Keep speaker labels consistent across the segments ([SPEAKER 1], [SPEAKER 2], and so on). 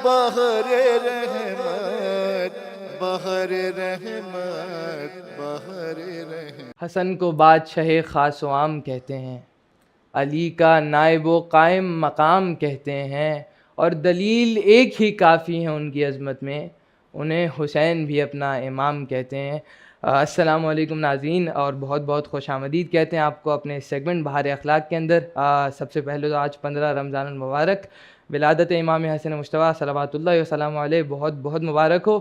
[SPEAKER 1] بہر رحمت بہر رحمت بہر رحمت.
[SPEAKER 2] حسن کو بادشاہ خاص و عام کہتے ہیں، علی کا نائب و قائم مقام کہتے ہیں، اور دلیل ایک ہی کافی ہے ان کی عظمت میں، انہیں حسین بھی اپنا امام کہتے ہیں. السلام علیکم ناظرین، اور بہت بہت خوش آمدید کہتے ہیں آپ کو اپنے سیگمنٹ بہار اخلاق کے اندر. سب سے پہلے تو آج 15 رمضان المبارک، ولادت امام حسن مصطفیٰ صلوات اللہ وسلم علیہ بہت بہت مبارک ہو.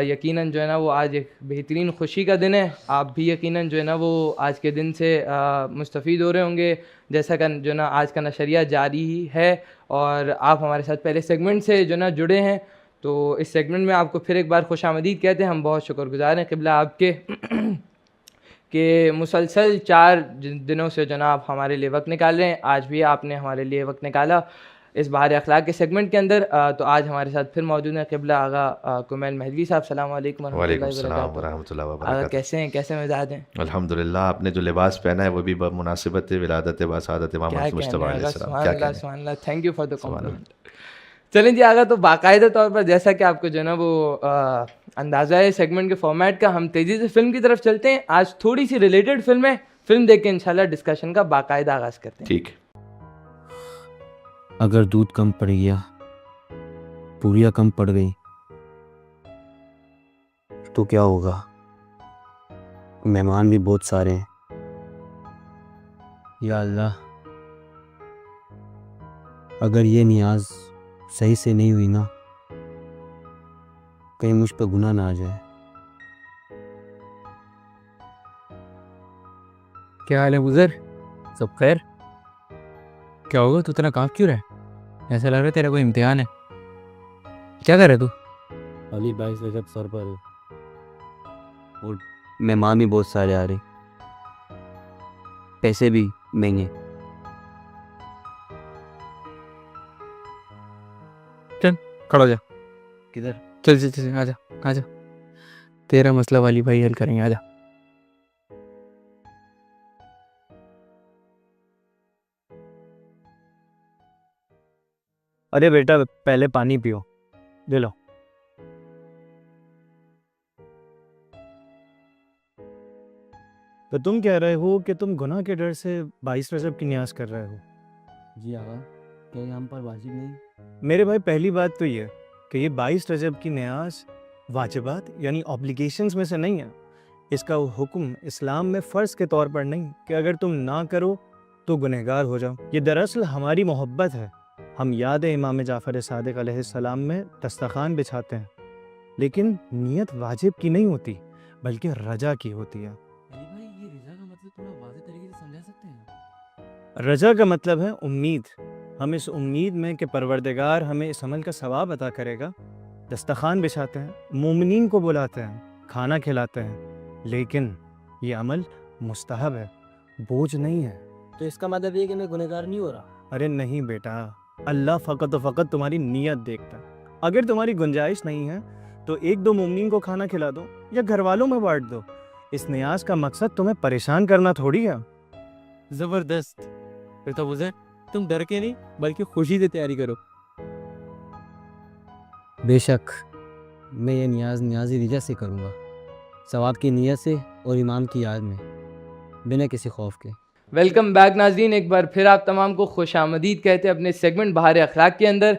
[SPEAKER 2] یقیناً جو ہے نا وہ آج ایک بہترین خوشی کا دن ہے. آپ بھی یقیناً جو ہے نا وہ آج کے دن سے مستفید ہو رہے ہوں گے، جیسا کہ جو ہے نا آج کا نشریہ جاری ہی ہے، اور آپ ہمارے ساتھ پہلے سیگمنٹ سے جو ہے نا جڑے ہیں. تو اس سیگمنٹ میں آپ کو پھر ایک بار خوش آمدید کہتے ہیں. ہم بہت شکر گزار ہیں قبلہ آپ کے کہ مسلسل 4 دنوں سے جناب ہمارے لیے وقت نکال رہے ہیں. آج بھی آپ نے ہمارے لیے وقت نکالا اس بہار اخلاق کے سیگمنٹ کے اندر. تو آج ہمارے ساتھ پھر موجود ہیں قبلہ آغا کمیل مہدوی صاحب. السلام علیکم ورحمۃ
[SPEAKER 3] وعلیکم
[SPEAKER 2] اللہ
[SPEAKER 3] السلام
[SPEAKER 2] وبرکاتہ.
[SPEAKER 3] ورحمۃ اللہ
[SPEAKER 2] آغا
[SPEAKER 3] وبرکاتہ.
[SPEAKER 2] کیسے ہیں، کیسے مزاج ہیں؟
[SPEAKER 3] الحمدللہ. آپ نے جو لباس پہنا ہے وہ بھی بمناسبت ولادت باسعادت امام
[SPEAKER 2] کیا
[SPEAKER 3] حسن
[SPEAKER 2] کہنے
[SPEAKER 3] مصطفیٰ علیہ
[SPEAKER 2] آغا،
[SPEAKER 3] السلام.
[SPEAKER 2] سبحان
[SPEAKER 3] کیا
[SPEAKER 2] اللہ
[SPEAKER 3] کہنے.
[SPEAKER 2] سبحان اللہ. تھینک یو فار دا
[SPEAKER 3] سبحان اللہ.
[SPEAKER 2] کمپلیمنٹ. چلیں جی آغا، تو باقاعدہ طور پر جیسا کہ آپ کو جو ہے نا وہ اندازہ ہے سیگمنٹ کے فارمیٹ کا، ہم تیزی سے فلم کی طرف چلتے ہیں. آج تھوڑی سی ریلیٹڈ فلم ہے، فلم دیکھ کے انشاءاللہ ڈسکشن کا باقاعدہ آغاز کرتے ہیں.
[SPEAKER 3] ٹھیک ہے.
[SPEAKER 4] اگر دودھ کم پڑ گیا، پوریاں کم پڑ گئی تو کیا ہوگا؟ مہمان بھی بہت سارے ہیں. یا اللہ، اگر یہ نیاز صحیح سے نہیں ہوئی نا، کہیں مجھ پہ گناہ نہ آ جائے.
[SPEAKER 5] کیا حال ہے بزر؟ سب خیر؟ کیا ہوگا، تو اتنا کام کیوں رہا؟ ایسا لگ رہا ہے تیرا کوئی امتحان ہے. کیا کر رہے تو؟
[SPEAKER 4] علی 22 رجب سر پر ہے اور مہمان بھی بہت سارے آ رہے، پیسے بھی مہنگے.
[SPEAKER 5] چل کھڑا ہو جا.
[SPEAKER 4] کدھر؟
[SPEAKER 5] چل چل چل، آ جا آ جا، تیرا مسئلہ والی بھائی حل کریں گے. آ جا.
[SPEAKER 4] ارے بیٹا پہلے پانی پیو، لے لو. تو تم کہہ رہے ہو کہ تم گناہ کے ڈر سے 22 رجب کی نیاز کر رہے ہو؟ جی آقا، کیا یہ ہم پر واجب نہیں؟ میرے بھائی پہلی بات تو یہ کہ یہ 22 رجب کی نیاز واجبات یعنی اوبلیگیشنز میں سے نہیں ہے. اس کا حکم اسلام میں فرض کے طور پر نہیں کہ اگر تم نہ کرو تو گنہگار ہو جاؤ. یہ دراصل ہماری محبت ہے. ہم یاد امام جعفر صادق علیہ السلام میں دسترخوان بچھاتے ہیں، لیکن نیت واجب کی نہیں ہوتی بلکہ رجا کی ہوتی ہے.
[SPEAKER 5] علی بھائی، یہ رضا کا مطلب تھوڑا واضح طریقے سے سمجھا سکتے ہیں؟
[SPEAKER 4] رجا کا مطلب ہے امید. ہم اس امید میں کہ پروردگار ہمیں اس عمل کا ثواب عطا کرے گا دسترخوان بچھاتے ہیں، مومنین کو بلاتے ہیں، کھانا کھلاتے ہیں. لیکن یہ عمل مستحب ہے، بوجھ نہیں ہے.
[SPEAKER 6] تو اس کا مطلب یہ کہ میں گنہگار نہیں ہو رہا؟
[SPEAKER 4] ارے نہیں بیٹا، اللہ فقط و فقط تمہاری نیت دیکھتا ہے. اگر تمہاری گنجائش نہیں ہے تو 1-2 مومنین کو کھانا کھلا دو یا گھر والوں میں بانٹ دو. اس نیاز کا مقصد تمہیں پریشان کرنا تھوڑی ہے.
[SPEAKER 5] زبردست. پھر تو بزر تم ڈر کے نہیں بلکہ خوشی سے تیاری کرو.
[SPEAKER 6] بے شک میں یہ نیازی رجا سے کروں گا، ثواب کی نیت سے اور امام کی یاد میں، بنا کسی خوف کے.
[SPEAKER 2] ویلکم بیک ناظرین، ایک بار پھر آپ تمام کو خوش آمدید کہتے ہیں اپنے سیگمنٹ بہار اخلاق کے اندر.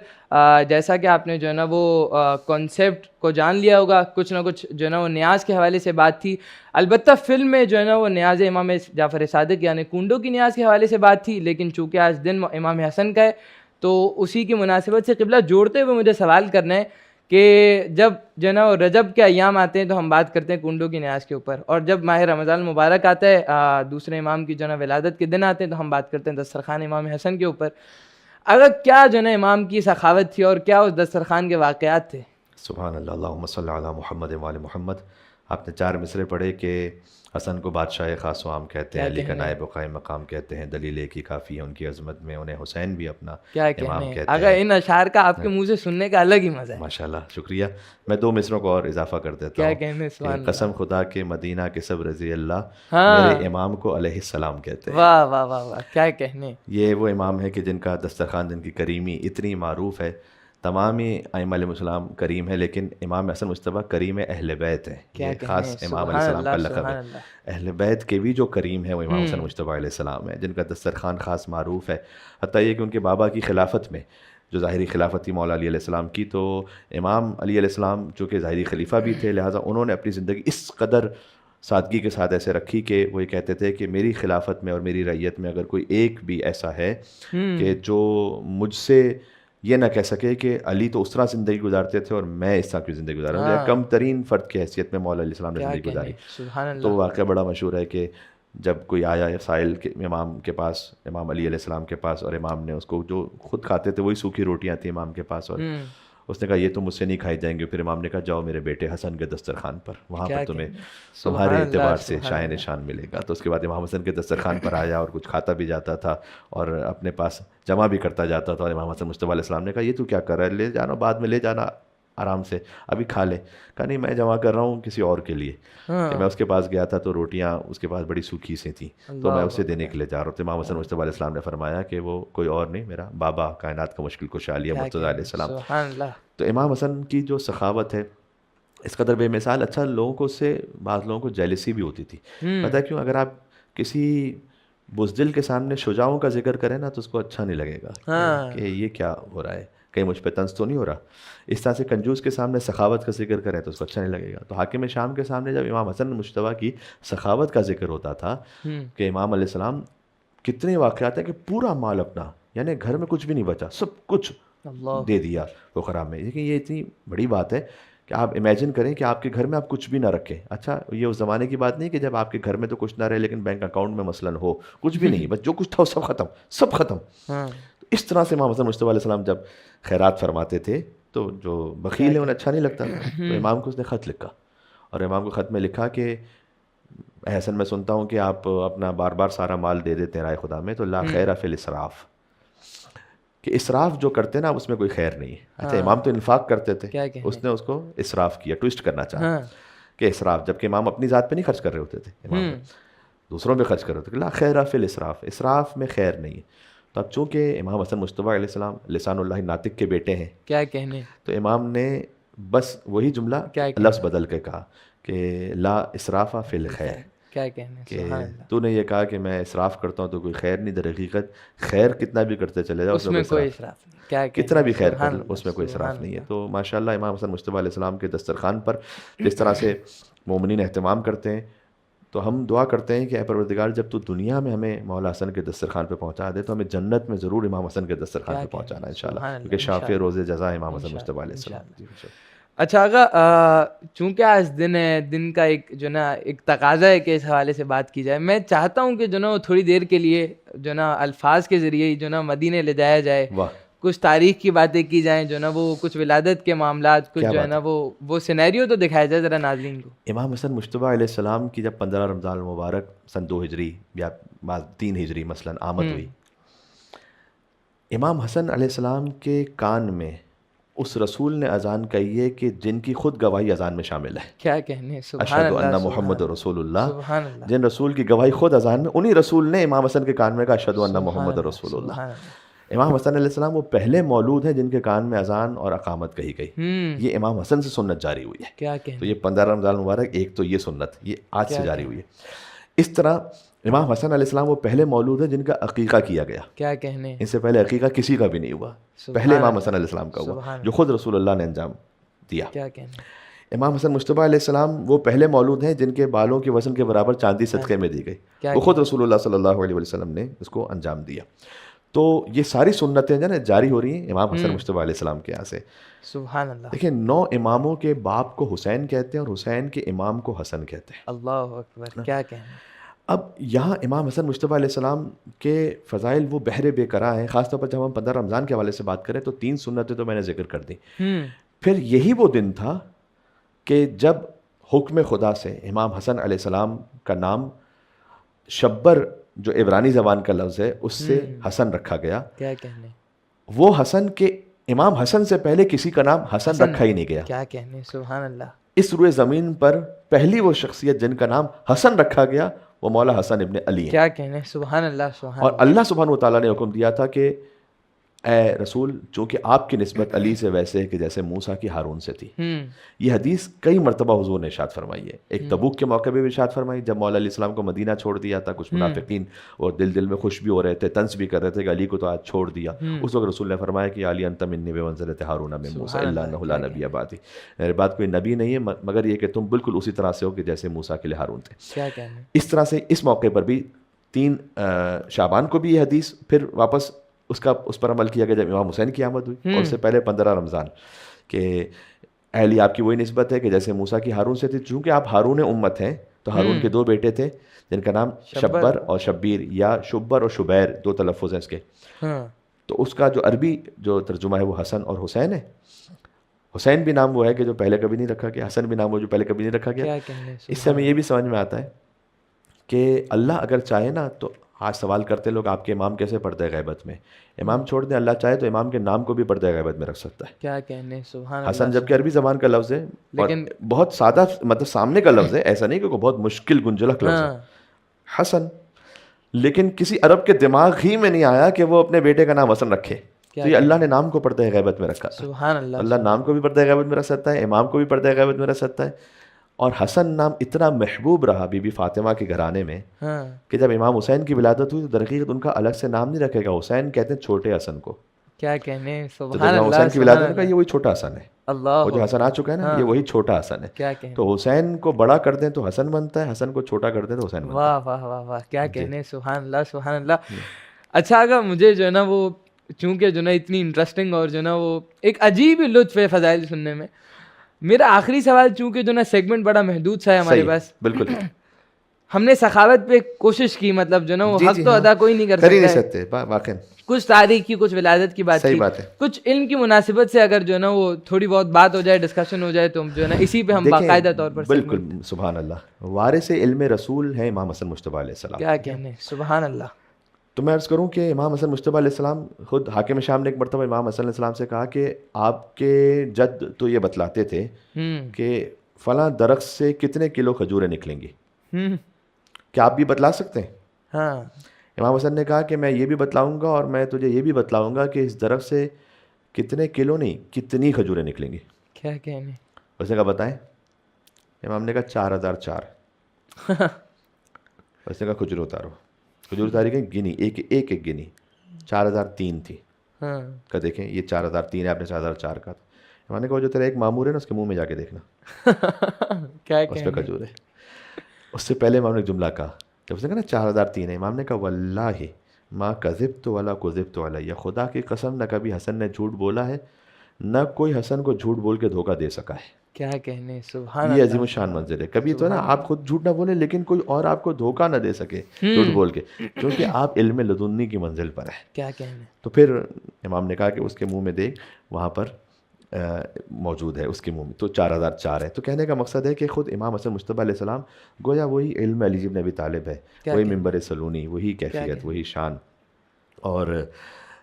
[SPEAKER 2] جیسا کہ آپ نے جو ہے نا وہ کانسیپٹ کو جان لیا ہوگا، کچھ نہ کچھ جو ہے نا وہ نیاز کے حوالے سے بات تھی. البتہ فلم میں جو ہے نا وہ نیاز امام جعفر صادق یعنی کنڈوں کی نیاز کے حوالے سے بات تھی، لیکن چونکہ آج دن امام حسن کا ہے تو اسی کی مناسبت سے قبلہ جوڑتے ہوئے مجھے سوال کرنا ہے کہ جب جو ہے نا وہ رجب کے ایام آتے ہیں تو ہم بات کرتے ہیں کنڈوں کی نیاز کے اوپر، اور جب ماہ رمضان المبارک آتا ہے، دوسرے امام کی جو ہے نا ولادت کے دن آتے ہیں تو ہم بات کرتے ہیں دسترخوان امام حسن کے اوپر. اگر کیا جو ہے نا امام کی سخاوت تھی اور کیا اس دسترخوان کے واقعات تھے؟
[SPEAKER 3] سبحان اللہ. اللہم صلی علی محمد وعلی محمد. آپ نے 4 مصرے پڑھے کہ حسن کو بادشاہ خاص و عام کہتے ہیں، علی کا نائب و قائم مقام کہتے ہیں، دلیل ایک ہی کافی ہے ان کی عظمت میں، انہیں حسین بھی اپنا امام کہتے ہیں.
[SPEAKER 2] اگر ان اشعار کا آپ کے منہ سے سننے کا الگ ہی مزہ ہے.
[SPEAKER 3] ماشاءاللہ، شکریہ. میں 2 مصروں کو اور اضافہ کر دیتا ہوں.
[SPEAKER 2] کہنے
[SPEAKER 3] کہ قسم خدا کے مدینہ کے سب رضی اللہ
[SPEAKER 2] ہاں،
[SPEAKER 3] میرے امام کو علیہ السلام کہتے ہیں.
[SPEAKER 2] واہ واہ واہ واہ، کیا کہنے.
[SPEAKER 3] یہ وہ امام ہے کہ جن کا دسترخوان، جن کی کریمی اتنی معروف ہے. تمام ہی ائمہ علیہ السلام کریم ہے، لیکن امام حسن مجتبیٰ کریم اہل بیت ہیں،
[SPEAKER 2] کیا
[SPEAKER 3] یہ
[SPEAKER 2] کہنے،
[SPEAKER 3] خاص امام علیہ
[SPEAKER 2] سبحان
[SPEAKER 3] السلام کا
[SPEAKER 2] اللہ،
[SPEAKER 3] لقب ہے۔
[SPEAKER 2] سبحان اللہ۔
[SPEAKER 3] اہل بیت کے بھی جو کریم ہیں وہ امام حسن مجتبیٰ علیہ السلام ہیں، جن کا دسترخوان خاص معروف ہے، حتیٰ یہ کہ ان کے بابا کی خلافت میں جو ظاہری خلافت تھی مولا علی علیہ السلام کی، تو امام علی علیہ السلام چونکہ ظاہری خلیفہ بھی تھے، لہٰذا انہوں نے اپنی زندگی اس قدر سادگی کے ساتھ ایسے رکھی کہ وہ یہ کہتے تھے کہ میری خلافت میں اور میری رعیت میں اگر کوئی ایک بھی ایسا ہے کہ جو مجھ سے یہ نہ کہہ سکے کہ علی تو اس طرح زندگی گزارتے تھے اور میں اس طرح کی زندگی گزار رہا ہوں، کم ترین فرد کی حیثیت میں مولا علیہ السلام نے زندگی گزاری۔
[SPEAKER 2] سبحان اللہ۔
[SPEAKER 3] تو واقعہ بڑا مشہور ہے کہ جب کوئی آیا سائل کے امام کے پاس، امام علی علیہ السلام کے پاس، اور امام نے اس کو جو خود کھاتے تھے وہی سوکھی روٹیاں تھیں امام کے پاس، اور اس نے کہا یہ تو مجھ سے نہیں کھائی جائیں گے۔ پھر امام نے کہا جاؤ میرے بیٹے حسن کے دسترخوان پر، وہاں پر تمہیں تمہارے اعتبار سے شاہ نشان ملے گا۔ تو اس کے بعد امام حسن کے دسترخوان پر آیا اور کچھ کھاتا بھی جاتا تھا اور اپنے پاس جمع بھی کرتا جاتا تھا، اور امام حسن مجتبیٰ علیہ السلام نے کہا یہ تو کیا کر رہا ہے، لے جانا بعد میں، لے جانا آرام سے، ابھی کھا لے۔ کہا نہیں، میں جمع کر رہا ہوں کسی اور کے لیے، کہ میں اس کے پاس گیا تھا تو روٹیاں اس کے پاس بڑی سوکھی سی تھیں، تو میں اسے دینے کے لیے جا رہا ہوں۔ تو امام حسن مجتبیٰ علیہ السلام نے فرمایا کہ وہ کوئی اور نہیں، میرا بابا کائنات کا مشکل کشا علی مرتضیٰ علیہ السلام۔
[SPEAKER 2] سبحان اللہ۔
[SPEAKER 3] تو امام حسن کی جو سخاوت ہے اس قدر بے مثال، اچھا لوگوں کو اس سے بعض لوگوں کو جیلسی بھی ہوتی تھی، پتہ ہے کیوں؟ اگر آپ کسی بزدل کے سامنے شجاعوں کا ذکر کریں نا تو اس کو اچھا نہیں لگے گا کہ یہ کیا ہو رہا ہے، کہیں مجھ پہ طنز تو نہیں ہو رہا۔ اس طرح سے کنجوس کے سامنے سخاوت کا ذکر کریں تو اس کو اچھا نہیں لگے گا۔ تو حاکم شام کے سامنے جب امام حسن مجتبیٰ کی سخاوت کا ذکر ہوتا تھا کہ امام علیہ السلام کتنے واقعات ہیں کہ پورا مال اپنا، یعنی گھر میں کچھ بھی نہیں بچا، سب کچھ دے دیا فقراء میں۔ لیکن یہ اتنی بڑی بات ہے کہ آپ امیجن کریں کہ آپ کے گھر میں آپ کچھ بھی نہ رکھیں۔ اچھا یہ اس زمانے کی بات نہیں کہ جب آپ کے گھر میں تو کچھ نہ رہے لیکن بینک اکاؤنٹ میں مثلاً ہو کچھ بھی نہیں، بس جو کچھ تھا وہ سب ختم، سب ختم۔ اس طرح سے امام حسن مجتبیٰ علیہ السلام جب خیرات فرماتے تھے تو جو بخیل ہے انہیں اچھا نہیں لگتا تھا، تو امام کو اس نے خط لکھا، اور امام کو خط میں لکھا کہ اے حسن، میں سنتا ہوں کہ آپ اپنا بار بار سارا مال دے دیتے ہیں رائے خدا میں، تو لا خیر فی الاسراف، کہ اسراف جو کرتے نا اس میں کوئی خیر نہیں ہے۔ اچھا امام تو انفاق کرتے تھے، اس نے اس کو اسراف کیا، ٹوسٹ کرنا چاہا کہ اسراف، جبکہ امام اپنی ذات پہ نہیں خرچ کر رہے ہوتے تھے، امام دوسروں پہ خرچ کر رہے ہوتے، لا خیر فی الاسراف، اسراف میں خیر نہیں ہے۔ تو اب چونکہ امام حسن مجتبیٰ علیہ السلام لسان اللہ ناطق کے بیٹے ہیں،
[SPEAKER 2] کیا کہنے،
[SPEAKER 3] تو امام نے بس وہی جملہ لفظ بدل کے کہا کہ لا اسراف فی الخیر،
[SPEAKER 2] کیا کہنے،
[SPEAKER 3] کہ تو نے یہ کہا کہ میں اسراف کرتا ہوں تو کوئی خیر نہیں، در حقیقت خیر کتنا بھی کرتے چلے جاؤ
[SPEAKER 2] اس میں کوئی اسراف نہیں، کیا
[SPEAKER 3] کتنا بھی خیر کر لو اس میں کوئی اسراف نہیں ہے۔ تو ماشاءاللہ امام حسن مجتبیٰ علیہ السلام کے دسترخوان پر جس طرح سے مومنین اہتمام کرتے ہیں، تو ہم دعا کرتے ہیں کہ اے پروردگار جب تو دنیا میں ہمیں مولا حسن کے دسترخوان پہ پہنچا دے تو ہمیں جنت میں ضرور امام حسن کے دسترخوان پہ پہنچانا انشاءاللہ، کیونکہ شافع روز جزا امام حسن مجتبیٰ علیہ السلام۔
[SPEAKER 2] اچھا آقا، چونکہ آج دن ہے، دن کا ایک جو نا ایک تقاضا ہے کہ اس حوالے سے بات کی جائے، میں چاہتا ہوں کہ جو نا تھوڑی دیر کے لیے جو نا الفاظ کے ذریعے جو نا مدینے لے جایا جائے، کچھ تاریخ کی باتیں کی جائیں، جو نا وہ کچھ ولادت کے معاملات، کچھ جو ہے نا وہ سینیریو تو دکھایا جائے ذرا ناظرین کو۔
[SPEAKER 3] امام حسن مجتبیٰ علیہ السلام کی جب 15 رمضان المبارک سن 2 ہجری یا 3 ہجری مثلاً آمد ہوئی، امام حسن علیہ السلام کے کان میں اس رسول نے اذان کہی ہے کہ جن کی خود گواہی اذان میں شامل ہے،
[SPEAKER 2] کیا کہنے، سبحان
[SPEAKER 3] اشہد
[SPEAKER 2] اللہ،
[SPEAKER 3] ان محمد رسول اللہ،
[SPEAKER 2] سبحان اللہ،
[SPEAKER 3] جن رسول کی گواہی خود اذان میں، انہی رسول نے امام حسن کے کان میں کہا اشہد ان محمد رسول اللہ۔ امام حسن علیہ السلام وہ پہلے مولود ہیں جن کے کان میں اذان اور اقامت کہی گئی، یہ امام حسن سے سنت جاری ہوئی ہے۔
[SPEAKER 2] کیا کہنے،
[SPEAKER 3] تو یہ 15 رمضان مبارک ایک تو یہ سنت یہ آج سے جاری ہوئی ہے۔ اس طرح امام حسن علیہ السلام وہ پہلے مولود ہیں جن کا عقیقہ کیا گیا،
[SPEAKER 2] کیا کہنے،
[SPEAKER 3] ان سے پہلے عقیقہ کسی کا بھی نہیں ہوا، پہلے امام حسن علیہ السلام کا ہوا جو خود رسول اللہ نے انجام دیا۔
[SPEAKER 2] کیا کہنے،
[SPEAKER 3] امام حسن مجتبیٰ علیہ السلام وہ پہلے مولود ہیں جن کے بالوں کے وزن کے برابر چاندی صدقے میں دی گئی، وہ خود رسول اللہ صلی اللہ علیہ وسلم نے اس کو انجام دیا۔ تو یہ ساری سنتیں جو ہے جاری ہو رہی ہیں امام حسن مجتبیٰ علیہ السلام کے یہاں سے۔
[SPEAKER 2] سبحان اللہ،
[SPEAKER 3] دیکھیں 9 اماموں کے باپ کو حسین کہتے ہیں اور حسین کے امام کو حسن کہتے ہیں۔
[SPEAKER 2] اللہ اکبر، کیا کہنے۔
[SPEAKER 3] اب یہاں امام حسن مجتبیٰ علیہ السلام کے فضائل وہ بحر بے کرا ہیں، خاص طور پر جب ہم 15 رمضان کے حوالے سے بات کریں تو 3 سنتیں تو میں نے ذکر کر دی۔ پھر یہی وہ دن تھا کہ جب حکم خدا سے امام حسن علیہ السلام کا نام شبر جو عبرانی زبان کا لفظ ہے اس سے حسن رکھا گیا۔
[SPEAKER 2] کیا کہنے،
[SPEAKER 3] وہ حسن کے امام حسن سے پہلے کسی کا نام حسن رکھا ہی نہیں گیا۔
[SPEAKER 2] کیا کہنے، سبحان اللہ،
[SPEAKER 3] اس روئے زمین پر پہلی وہ شخصیت جن کا نام حسن رکھا گیا وہ مولا حسن ابن علی ہیں۔
[SPEAKER 2] کیا کہنے، سبحان اللہ، سبحان
[SPEAKER 3] اور اللہ سبحانہ و تعالیٰ نے حکم دیا تھا کہ اے رسول چونکہ آپ کی نسبت علی سے ویسے ہے کہ جیسے موسیٰ کی ہارون سے تھی. یہ حدیث کئی مرتبہ حضور نے ارشاد فرمائی ہے. ایک تبوک کے موقع پہ بھی ارشاد فرمائی جب مولا علیہ السلام کو مدینہ چھوڑ دیا تھا. کچھ منافقین اور دل میں خوش بھی ہو رہے تھے, طنز بھی کر رہے تھے کہ علی کو تو آج چھوڑ دیا. اس وقت رسول نے فرمایا کہ علی انت منی بمنزلۃ ہارون من موسیٰ الا انہ لا نبی بعدی, میرے بعد کوئی نبی نہیں ہے مگر یہ کہ تم بالکل اسی طرح سے ہو کہ جیسے موسیٰ کے لیے ہارون تھے. اس طرح سے اس موقع پر بھی 3 شعبان کو بھی یہ حدیث پھر واپس اس پر عمل کیا گیا جب امام حسین کی آمد ہوئی, اور اس سے پہلے 15 رمضان کہ اے علی آپ کی وہی نسبت ہے کہ جیسے موسیٰ کی ہارون سے تھی. چونکہ آپ ہارون امت ہیں تو ہارون کے 2 بیٹے تھے جن کا نام شبر اور شبیر یا شبر اور شبیر 2 تلفظ ہیں اس کے. تو اس کا جو عربی جو ترجمہ ہے وہ حسن اور حسین ہے. حسین بھی نام وہ ہے کہ جو پہلے کبھی نہیں رکھا گیا, حسن بھی نام وہ جو پہلے کبھی نہیں رکھا گیا. اس سے ہمیں یہ بھی سمجھ میں آتا ہے کہ اللہ اگر چاہے نا تو آج سوال کرتے لوگ آپ کے امام کیسے پردہ غیبت میں, امام چھوڑ دیں, اللہ چاہے تو امام کے نام کو بھی پردہ غیبت میں رکھ سکتا ہے.
[SPEAKER 2] کیا کہنے سبحان اللہ.
[SPEAKER 3] حسن جب کہ عربی زبان کا لفظ ہے لیکن بہت سادہ مطلب سامنے کا لفظ ہے, ایسا نہیں کہ کوئی بہت مشکل گنجلک لفظ ہے حسن, لیکن کسی عرب کے دماغ ہی میں نہیں آیا کہ وہ اپنے بیٹے کا نام حسن رکھے. تو یہ اللہ نے نام کو پردہ غیبت میں رکھا تھا.
[SPEAKER 2] سبحان اللہ.
[SPEAKER 3] اللہ نام کو بھی پردہ غیبت میں رکھ سکتا ہے, امام کو بھی پردہ غیبت میں رکھ سکتا ہے. اور حسن نام اتنا محبوب رہا بی بی فاطمہ کے گھرانے میں کہ جب امام حسین کی ولادت ہوئی تو در حقیقت ان کا الگ سے نام نہیں رکھے گا, حسین کہتے ہیں چھوٹے حسن کو.
[SPEAKER 2] کیا کہنے سبحان
[SPEAKER 3] اللہ. امام حسین کی ولادت کا یہ وہی چھوٹا حسن ہے,
[SPEAKER 2] اللہ
[SPEAKER 3] وہ جو حسن آ چکا ہے نا یہ وہی چھوٹا حسن ہے.
[SPEAKER 2] کیا کہنے,
[SPEAKER 3] تو حسین کو بڑا کر دیں تو حسن بنتا ہے, حسن کو چھوٹا کر دیں تو حسین بنتا ہے.
[SPEAKER 2] واہ واہ واہ واہ, کیا کہنے سبحان اللہ سبحان اللہ. اچھا اگر مجھے جو ہے نا وہ چونکہ جو ہے نا اتنی انٹرسٹنگ اور جو ہے نا وہ ایک عجیب ہی لطف ہے فضائل سننے میں. میرا آخری سوال چونکہ جو نا سیگمنٹ بڑا محدود سا ہے ہمارے پاس,
[SPEAKER 3] بالکل
[SPEAKER 2] ہم نے سخاوت پہ کوشش کی, مطلب جو نا وہ حق تو ادا کوئی نہیں کر
[SPEAKER 3] سکتے واقعی.
[SPEAKER 2] کچھ تاریخ کی, کچھ ولادت کی بات کی, کچھ علم کی مناسبت سے اگر جو ہے نا وہ تھوڑی بہت بات ہو جائے, ڈسکشن ہو جائے, تو جو ہے نا اسی پہ ہم باقاعدہ طور پر.
[SPEAKER 3] بالکل سبحان اللہ. وارث علم رسول ہیں امام حسن مجتبیٰ علیہ السلام.
[SPEAKER 2] کیا کہنے سبحان اللہ.
[SPEAKER 3] تو میں عرض کروں کہ امام حسن مجتبیٰ علیہ السلام خود حاکم شام نے ایک مرتبہ امام حسن علیہ السلام سے کہا کہ آپ کے جد تو یہ بتلاتے تھے کہ فلاں درخت سے کتنے کلو کھجوریں نکلیں گی, کیا آپ بھی بتلا سکتے ہیں؟
[SPEAKER 2] ہاں.
[SPEAKER 3] امام حسن نے کہا کہ میں یہ بھی بتلاؤں گا اور میں تجھے یہ بھی بتلاؤں گا کہ اس درخت سے کتنے کلو نہیں کتنی کھجوریں نکلیں گی.
[SPEAKER 2] کیا کہنے,
[SPEAKER 3] اس نے کہا بتائیں. امام نے کہا 4004. اس نے کہا کھجور اتارو. کھجور اتاری گئی, گنی ایک گنی 4003 تھی. کہ دیکھیں یہ 4003 ہے, آپ نے 4004 کہا تھا. امام نے کہا جو تیرا ایک مامور ہے نا اس کے منہ میں جا کے دیکھنا اس پہ کھجور ہے. اس سے پہلے امام نے ایک جملہ کہا, جب اس نے کہا نا 4003 ہے, امام نے کہا واللہ ما کذبت ولا کذبت علیہ, خدا کی قسم نہ کبھی حسن نے جھوٹ بولا ہے نہ کوئی حسن کو جھوٹ بول کے دھوکہ دے سکا ہے.
[SPEAKER 2] کیا کہنے سبحان اللہ.
[SPEAKER 3] یہ عظیم الشان منظر ہے. کبھی تو نا آپ خود جھوٹ نہ بولیں لیکن کوئی اور آپ کو دھوکہ نہ دے سکے جھوٹ بول کے, کیونکہ آپ علم لدنی کی منزل پر ہیں.
[SPEAKER 2] کیا کہنے.
[SPEAKER 3] تو پھر امام نے کہا کہ اس کے منہ میں دیکھ وہاں پر موجود ہے, اس کے منہ میں تو 4004 ہے. تو کہنے کا مقصد ہے کہ خود امام حسن مجتبیٰ علیہ السلام گویا وہی علم علی بن ابی طالب ہے, وہی منبر سلونی, وہی کیفیت, وہی شان. اور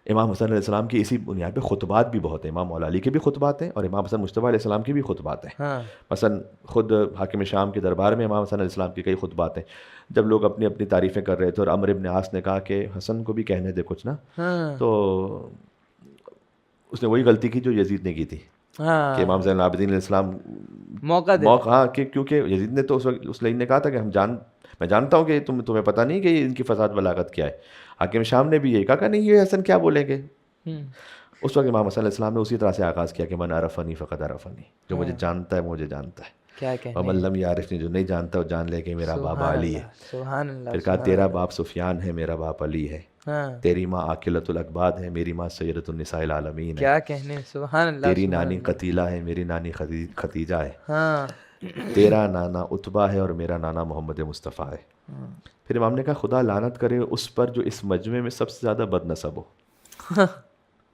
[SPEAKER 3] امام حسن علیہ السلام کی اسی بنیاد پہ خطبات بھی بہت ہیں. امام مولا علی کے بھی خطبات ہیں اور امام حسن مجتبیٰ علیہ السلام کی بھی خطبات ہیں. مثلا خود حاکم شام کے دربار میں امام حسن علیہ السلام کی کئی خطبات ہیں. جب لوگ اپنی اپنی تعریفیں کر رہے تھے اور عمر ابن عاص نے کہا کہ حسن کو بھی کہنے دے کچھ نا, تو اس نے وہی غلطی کی جو یزید نے کی تھی کہ امام زین العابدین علیہ السلام موقع ہاں, کیونکہ یزید نے تو اس لائن نے کہا تھا کہ میں جانتا ہوں کہ تمہیں پتہ نہیں کہ ان کی فساد بلاغت کیا ہے. حاکم شام نے بھی یہی کہا کہ نہیں یہ حسن کیا بولیں گے. اس وقت امام حسن علیہ السلام نے اسی طرح سے آغاز کیا کہ من عرفنی فقد عرفنی, جو مجھے جانتا ہے مجھے جانتا ہے. ومن لم یعرفنی, جو نہیں جانتا وہ جان لے کہ میرا باپ علی ہے. پھر کہا تیرا باپ سفیان ہے میرا باپ علی ہے, تیری ماں عاقلۃ الاکباد ہے میری ماں سیدۃ النساء العالمین ہے.
[SPEAKER 2] کیا کہنے سبحان اللہ.
[SPEAKER 3] تیری نانی قتیلہ ہے میری نانی ختیجہ ہے. تیرا نانا عتبہ ہے اور میرا نانا محمد مصطفیٰ ہے. پھر امام نے کہا خدا لعنت کرے اس پر جو اس مجمع میں سب سے زیادہ بد نسب ہو.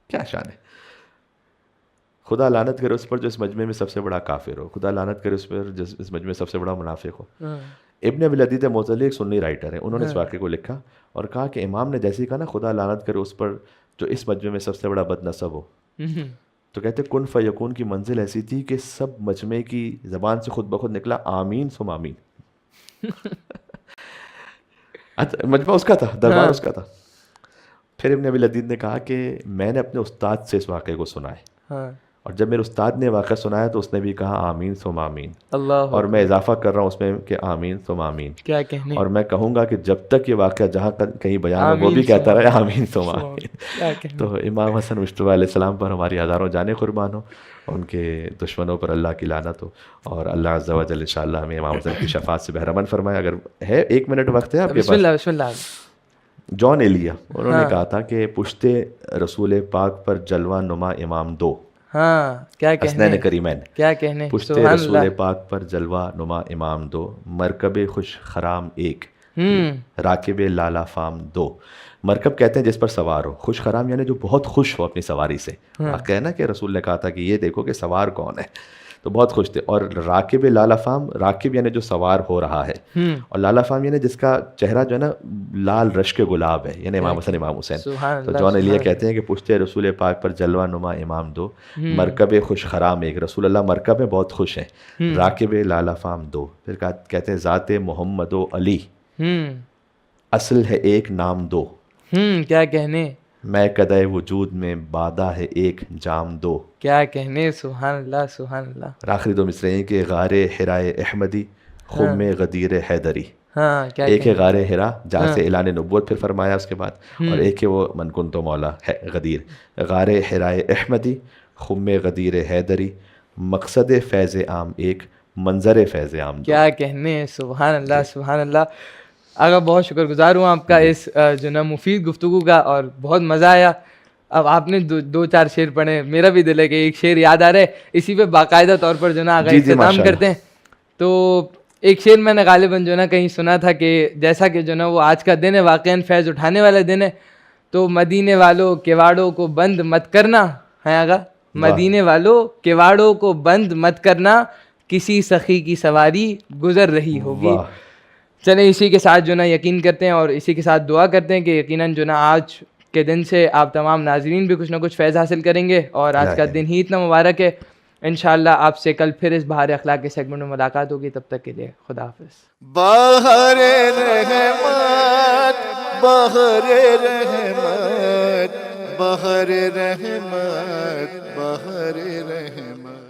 [SPEAKER 3] کیا شان ہے. خدا لعنت کرے اس پر جو اس مجمع میں سب سے بڑا کافر ہو. خدا لعنت کرے اس پر جو اس مجمع میں سب سے بڑا منافق ہو. ابن ابی العدید موصلی ایک سنی رائٹر ہیں, انہوں نے اس واقعے کو لکھا اور کہا کہ امام نے جیسے ہی کہا نا خدا لعنت کرے اس پر جو اس مجمع میں سب سے بڑا بد نسب ہو, تو کہتے کن فیکون کی منزل ایسی تھی کہ سب مجمع کی زبان سے خود بخود نکلا آمین ثم آمین. مجمع اس کا تھا, دربار اس کا تھا. پھر ابن ابی لدید نے کہا کہ میں نے اپنے استاد سے اس واقعے کو سنا ہے،
[SPEAKER 2] ہاں
[SPEAKER 3] اور جب میرے استاد نے واقعہ سنایا تو اس نے بھی کہا آمین ثم آمین،
[SPEAKER 2] اللہ
[SPEAKER 3] اور میں اضافہ کر رہا ہوں اس میں کہ آمین ثم آمین،
[SPEAKER 2] کیا کہنے،
[SPEAKER 3] اور میں کہوں گا کہ جب تک یہ واقعہ جہاں کہیں بیان ہو وہ
[SPEAKER 2] آمین
[SPEAKER 3] بھی کہتا
[SPEAKER 2] ثم
[SPEAKER 3] رہے آمین ثم آمین۔
[SPEAKER 2] کیا کہنے۔
[SPEAKER 3] تو امام حسن مجتبیٰ علیہ السلام پر ہماری ہزاروں جانیں قربان ہو، ان کے دشمنوں پر اللہ کی لعنت ہو، اور اللہ عز و جل انشاءاللہ ہمیں امام حسن کی شفاعت سے بہرمند فرمائے۔ اگر ہے 1 منٹ وقت ہے آپ کے
[SPEAKER 2] بسم
[SPEAKER 3] پاس؟
[SPEAKER 2] اللہ بسم اللہ۔
[SPEAKER 3] جان ایلیا انہوں نے
[SPEAKER 2] ہاں۔
[SPEAKER 3] کہا تھا کہ پشتے رسول پاک پر جلوہ نما امام دو،
[SPEAKER 2] ہاں کیا کہنے،
[SPEAKER 3] حسنین کریمین،
[SPEAKER 2] کیا کہنے،
[SPEAKER 3] پشتے
[SPEAKER 2] سبحان
[SPEAKER 3] رسول
[SPEAKER 2] اللہ۔
[SPEAKER 3] پاک پر جلوہ نما امام دو، مرکب خوش خرام ایک،
[SPEAKER 2] ہوں
[SPEAKER 3] راکب لالا فام دو۔ مرکب کہتے ہیں جس پر سوار ہو، خوش خرام یعنی جو بہت خوش ہو اپنی سواری سے، واقعہ ہے نا کہ رسول نے کہا تھا کہ یہ دیکھو کہ سوار کون ہے، تو بہت خوش تھے۔ اور راکب لالا فام، راکب یعنی جو سوار ہو رہا ہے، اور لالا فام یعنی جس کا چہرہ جو ہے نا لال رشک گلاب ہے، یعنی امام حسن امام حسین۔
[SPEAKER 2] سبحان
[SPEAKER 3] تو
[SPEAKER 2] اللہ،
[SPEAKER 3] جان ایلیا
[SPEAKER 2] سبحان
[SPEAKER 3] کہتے ہیں کہ پشتے رسول پاک پر جلوہ نما امام دو، مرکب خوش خرام ایک، رسول اللہ مرکب میں بہت خوش ہیں، راکب لالا فام دو۔ پھر کہتے ہیں ذات محمد و علی
[SPEAKER 2] ہوں
[SPEAKER 3] اصل ہے ایک نام دو،
[SPEAKER 2] کیا کہنے،
[SPEAKER 3] میں قدے وجود میں بادہ ہے ایک جام دو۔
[SPEAKER 2] کیا کہنے، سبحان اللہ سبحان اللہ۔
[SPEAKER 3] اور آخری 2 مصرے ہیں کہ غار حرائے احمدی خم غدیر حیدری،
[SPEAKER 2] ہاں کیا
[SPEAKER 3] ایک ہے
[SPEAKER 2] کہنے،
[SPEAKER 3] غار حرا جہاں سے اعلان نبوت پھر فرمایا اس کے بعد، اور ایک ہے وہ من کنت مولا ہے غدیر، غار حرائے احمدی خم غدیر حیدری، مقصد فیض عام ایک منظر فیض عام دو۔
[SPEAKER 2] کیا کہنے، سبحان اللہ سبحان اللہ۔ آقا بہت شکر گزار ہوں آپ کا اس جو نا مفید گفتگو کا، اور بہت مزہ آیا۔ اب آپ نے 2-4 شعر پڑھے، میرا بھی دل ہے کہ ایک شعر یاد آ رہا ہے، اسی پہ باقاعدہ طور پر جو نا آقا
[SPEAKER 3] جی
[SPEAKER 2] اختتام
[SPEAKER 3] ماشاء اللہ۔
[SPEAKER 2] کرتے ہیں۔ تو ایک شعر میں نے غالباً جو نا کہیں سنا تھا کہ جیسا کہ جو نا وہ آج کا دن ہے واقعاً فیض اٹھانے والا دن ہے، تو مدینے والوں کواڑوں کو بند مت کرنا ہے آقا، مدینے والوں کواڑوں کو بند مت کرنا، کسی سخی کی سواری گزر رہی ہوگی۔
[SPEAKER 3] واہ،
[SPEAKER 2] چلیں اسی کے ساتھ جو نا یقین کرتے ہیں اور اسی کے ساتھ دعا کرتے ہیں کہ یقیناً جو نا آج کے دن سے آپ تمام ناظرین بھی کچھ نہ کچھ فیض حاصل کریں گے، اور آج کا دن ہی اتنا مبارک ہے۔ انشاءاللہ آپ سے کل پھر اس بہار اخلاق کے سیگمنٹ میں ملاقات ہوگی، تب تک کے لیے خدا حافظ۔
[SPEAKER 1] بہر رحمت، بہر رحمت، بہر رحمت، بہر رحمت۔